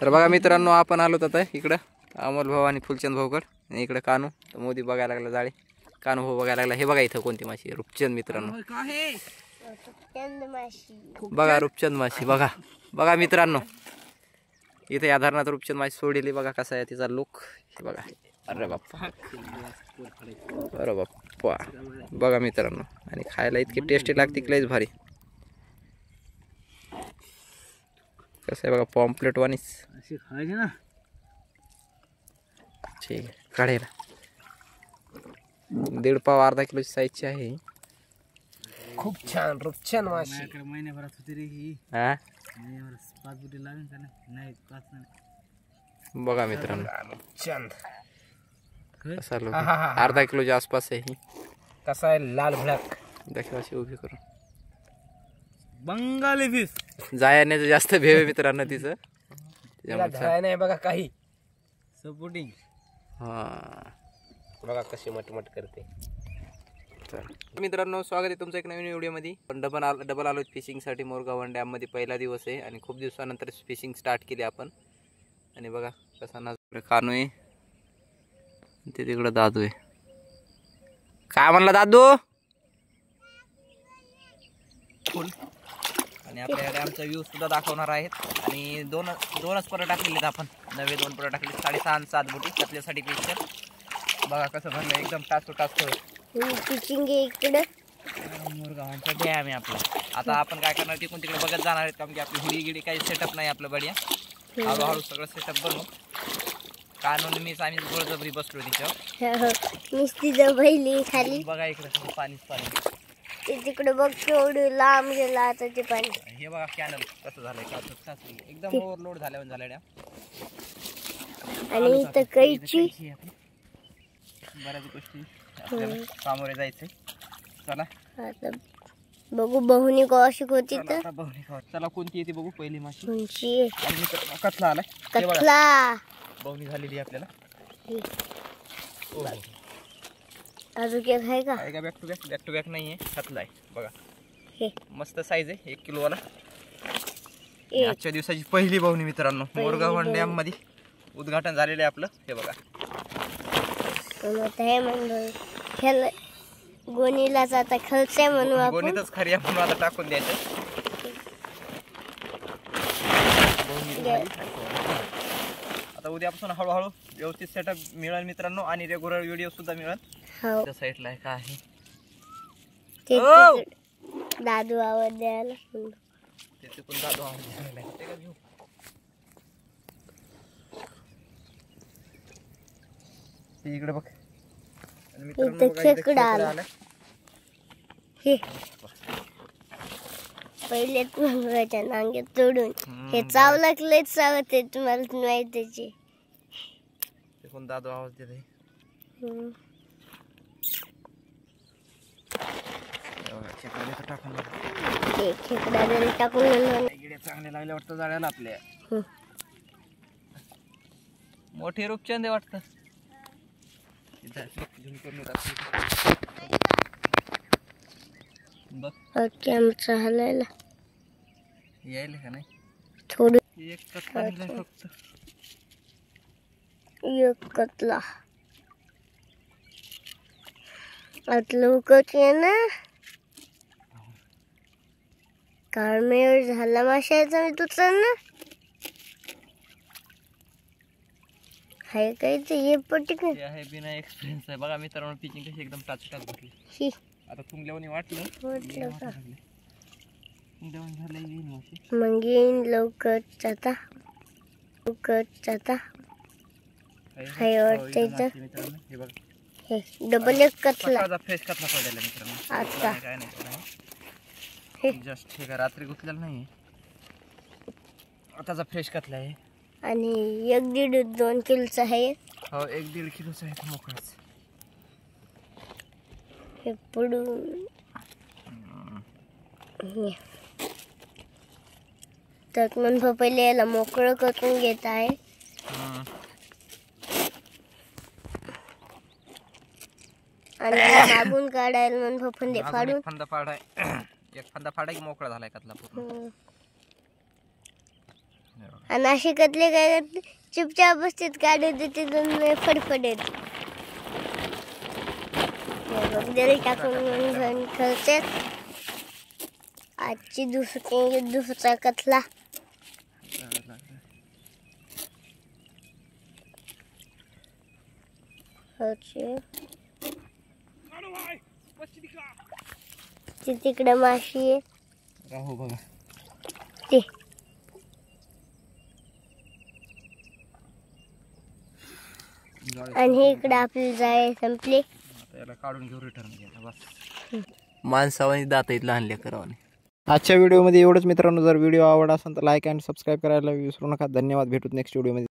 तर बघा मित्रांनो, आपण आलो आता इकडं अमोल भाऊ आणि फुलचंद भाऊकड. आणि इकडं कानू तर मोदी बघायला लागला जाळी. कानू भाऊ बघायला लागला. हे बघा इथं कोणती माशी आहे, रूपचंद मित्रांनो. बघा रूपचंद माशी. बघा बघा मित्रांनो, इथे या धरणात रूपचंद माशी सोडली. बघा कसा आहे तिचा लुक. हे बघा. अरे बाप्पा, अरे बाप्पा. बघा मित्रांनो, आणि खायला इतकी टेस्टी लागते की लयच भारी. कसं आहे बघा, पॉम्पलेट वाणीच अशी खायची ना. ठीक आहे, काढायला 1.5 पाव अर्धा किलोची साईजची आहे. खूप छान रूपचंद माशी. महिन्याभरात होती रे ही. हा, महिन्याभरात 5 बुटी लागेल का नाही? 5 नाही. बघा मित्रांनो, रूपचंद कसा लोक अर्धा किलोच्या आसपास आहे ही. कसा आहे लाल भडक. दाखवा अशी उभी करून. बंगाली फिश. जायाने जास्त भेव आहे मित्रांनो तिचं. नाही बघा काही सपोर्टिंग. हा बघा कशी मटमट करते. तर मित्रांनो, स्वागत आहे तुमचं एक नवीन व्हिडिओमध्ये. पण डबल आलो फिशिंगसाठी मोरगाव डॅममध्ये. पहिला दिवस आहे आणि खूप दिवसानंतर फिशिंग स्टार्ट केली आपण. आणि बघा कसा ना कानू आहे, ते तिकडं दादू आहे. काय म्हणला दादू? फुल. आणि आपल्याकडे आमचा व्ह्यू सुद्धा दाखवणार आहेत. आणि दोनच परत टाकलेले आहेत आपण. नवे 2 परत टाकले. 6.5 आणि 7 बोटी आपल्यासाठी पिक्चर. बघा कसं भरलं एकदम टाचू फिशिंग इकडे मोरगावांचा डॅम आहे आपला. आता आपण काय करणार, तिकडून तिकडे बघत जाणार आहेत. कारण की आपली हुडी गिडी काही सेटअप नाही आपलं. बढिया हळूहळू सगळं सेटअप बनवू. कानून मीच आम्ही बळजबरी बसलो तिच्यावर. नुसती जबैली खाली. बघा इकडे पाणीच पाणी. ते तिकडे बघ केवढं लांब गेला आता ते पाणी. हे बघा कॅनल कसं झालंय, एकदम ओव्हरलोड झाल्यावर झालं डॅम. आणि इथं कैची. बऱ्याच गोष्टी आपल्याला सामोरे जायचंय. चला आता बघू बहुनी कशी होती तर. चला कोणती येते बघू पहिली माशी. कोणची? कतला आलाय. कतला बहुनी झालेली आपल्याला. अजून एक आहे का? बॅक टू बॅक नाहीये, कतला आहे. बघा हे मस्त साईज आहे, 1 किलो वाला. आजच्या दिवसाची पहिली बहुनी मित्रांनो. मोरगाव डॅम मध्ये उद्घाटन झालेलं आहे आपलं. हे बघा हे म्हणलं खेळ गोणीलाच आता खेळचे म्हणू आपण. गोणीतच खरी म्हणून आता टाकून द्यायचं. आता उद्यापासून हळूहळू व्यवस्थित सेटअप मिळेल मित्रांनो. आणि रेग्युलर व्हिडिओ सुद्धा मिळेल. हो, साईडला आहे का आहे दादू आवाज द्यायला. तिथे पण दादू आवाज द्यायला. ते का घेऊ. इकडे बघ. खेकडा आला. हे पहिले मंगळाच्या नांग्यात तोडून हे चावलं की लयच चावत आहे. तुम्हाला माहिती त्याची. ते कोण दादू आवाज देत आहे. खेकडा जरी टाकून चांगले लागले वाटतं जाळ्याला आपल्या. मोठे रूपचंद वाटतं. आमचा हलायला यायला का नाही थोडी. एक फक्त एक कतला लवकर आहे ना. काळमेळ झाला माशाचा मी तुझा ना. हाय काय ते हे पटिक आहे बिना एक्सपिरियन्स आहे. बघा मित्रांनो, पिचिंग कशी एकदम टाचटाच घेतली. आता तुमल्यावानी वाटलं का झालं येईल माशी. मग येईन लवकर आता. हाय वाटतं मित्रांनो. हे बघा हे डबल एक कतला. फ्रेश कतला पडलेला मित्रांनो. आता काय नाही जस्ट हे का रात्री गुतलेलं नाही. आताचा फ्रेश कतला आहे. आणि 1.5-2 किलोचा आहे. हो 1-1.5 किलोचा आहे मोकळाच. हे पडून तर म्हणतो पहिले याला मोकळं करून घेत आहे. आणि मागून काढायला म्हणतो फंदे फाडून. फंदा फाडाय एक फंदा फाडा की मोकळा झालाय कतला पूर्ण. आणि नाशिकातले काय करते चुपचाप बसतात काढू देते फडफडत दिल टाकून खेळतात. आजची दुसरा कथला तिकडे माशी आहे राहू बघा. ते आणि इकडे आपली जाय संपली. आता याला काढून घेऊ रिटर्न घ्यायला बस. माणसावानी दात आहेत लहान लेकरावानी. आजच्या व्हिडिओमध्ये एवढंच मित्रांनो. जर व्हिडिओ आवडला असेल तर लाईक अँड सबस्क्राईब करायला विसरू नका. धन्यवाद. भेटूत नेक्स्ट व्हिडिओमध्ये.